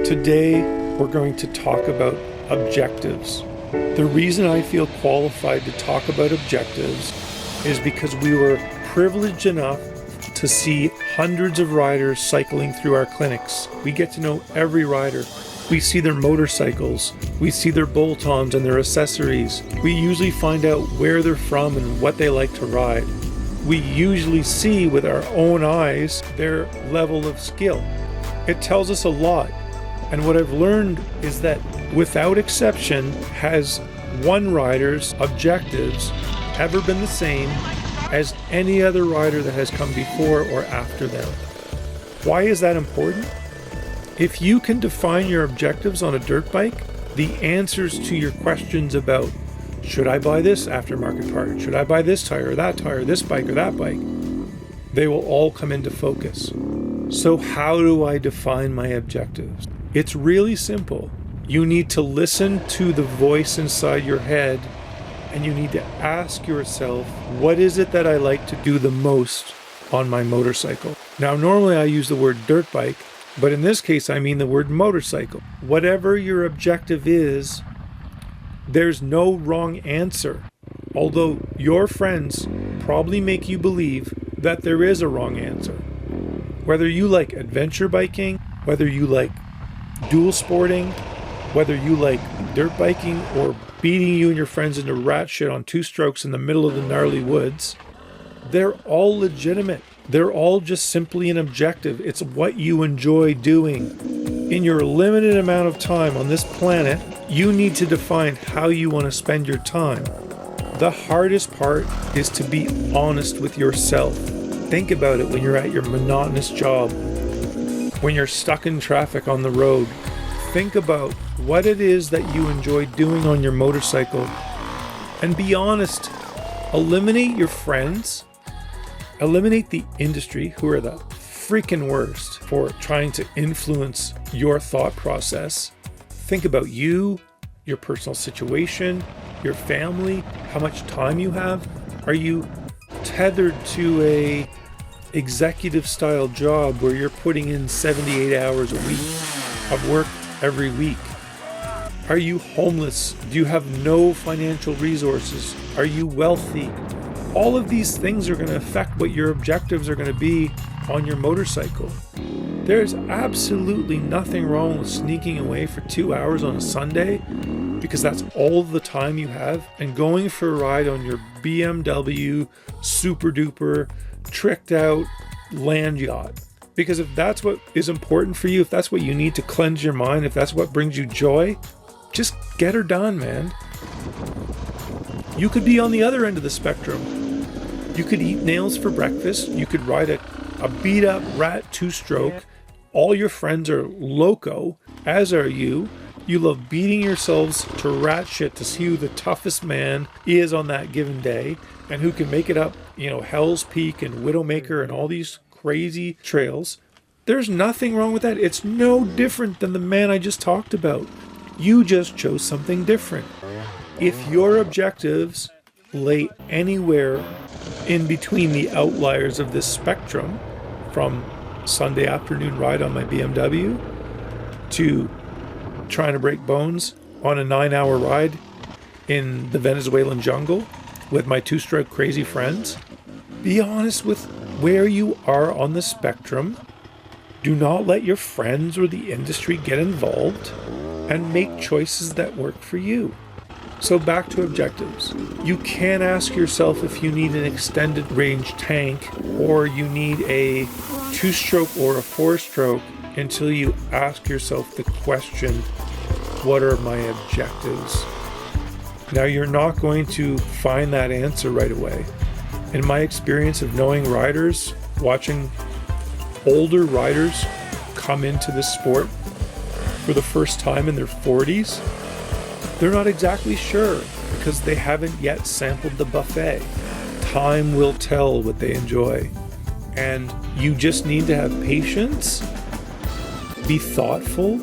Today, we're going to talk about objectives. The reason I feel qualified to talk about objectives is because we were privileged enough to see hundreds of riders cycling through our clinics. We get to know every rider. We see their motorcycles. We see their bolt-ons and their accessories. We usually find out where they're from and what they like to ride. We usually see with our own eyes their level of skill. It tells us a lot. And what I've learned is that without exception, has one rider's objectives ever been the same as any other rider that has come before or after them. Why is that important? If you can define your objectives on a dirt bike, the answers to your questions about should I buy this aftermarket part, should I buy this tire, this bike or that bike, they will all come into focus. So how do I define my objectives? It's really simple. You need to listen to the voice inside your head, and you need to ask yourself, what is it that I like to do the most on my motorcycle? Now, normally I use the word dirt bike, but in this case, I mean the word motorcycle. Whatever your objective is, there's no wrong answer. Although your friends probably make you believe that there is a wrong answer. Whether you like adventure biking, whether you like dual sporting, whether you like dirt biking or beating you and your friends into rat shit on two strokes in the middle of the gnarly woods, they're all legitimate. They're all just simply an objective. It's what you enjoy doing. In your limited amount of time on this planet, you need to define how you want to spend your time. The hardest part is to be honest with yourself. Think about it when you're at your monotonous job, when you're stuck in traffic on the road. Think about what it is that you enjoy doing on your motorcycle and be honest. Eliminate your friends. Eliminate the industry, who are the freaking worst for trying to influence your thought process. Think about you, your personal situation, your family, how much time you have. Are you tethered to a executive style job where you're putting in 78 hours a week of work every week? Are you homeless? Do you have no financial resources? Are you wealthy? All of these things are going to affect what your objectives are going to be on your motorcycle. There's absolutely nothing wrong with sneaking away for 2 hours on a Sunday because that's all the time you have and going for a ride on your BMW super duper tricked out land yacht. Because if that's what is important for you, if that's what you need to cleanse your mind, if that's what brings you joy, just get her done, man. You could be on the other end of the spectrum. You could eat nails for breakfast. You could ride a beat up rat two-stroke. All your friends are loco, as are you. You love beating yourselves to rat shit to see who the toughest man is on that given day and who can make it up, Hell's Peak and Widowmaker and all these crazy trails. There's nothing wrong with that. It's no different than the man I just talked about. You just chose something different. If your objectives lay anywhere in between the outliers of this spectrum, from Sunday afternoon ride on my BMW to trying to break bones on a 9-hour ride in the Venezuelan jungle with my two-stroke crazy friends, be honest with where you are on the spectrum. Do not let your friends or the industry get involved and make choices that work for you. So back to objectives. You can ask yourself if you need an extended range tank or you need a 2-stroke or a 4-stroke until you ask yourself the question, what are my objectives? Now, you're not going to find that answer right away. In my experience of knowing riders, watching older riders come into this sport for the first time in their 40s, they're not exactly sure because they haven't yet sampled the buffet. Time will tell what they enjoy. And you just need to have patience, be thoughtful,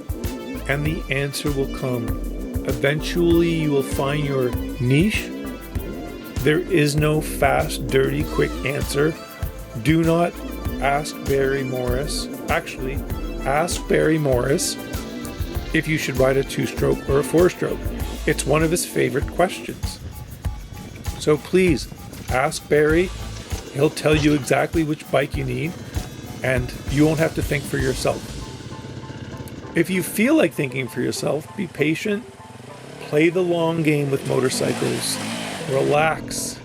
and the answer will come. Eventually, you will find your niche. There is no fast, dirty, quick answer. Do not ask Barry Morris. Actually, ask Barry Morris if you should ride a 2-stroke or a 4-stroke. It's one of his favorite questions. So please ask Barry. He'll tell you exactly which bike you need, and you won't have to think for yourself. If you feel like thinking for yourself, be patient. Play the long game with motorcycles. Relax.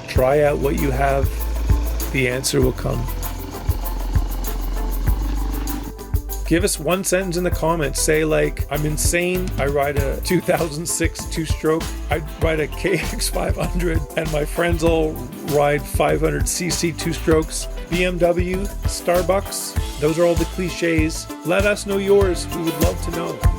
Try out what you have. The answer will come. Give us one sentence in the comments. Say like, I'm insane. I ride a 2006 2-stroke. I ride a KX500 and my friends all ride 500cc 2-strokes. BMW, Starbucks. Those are all the cliches. Let us know yours. We would love to know.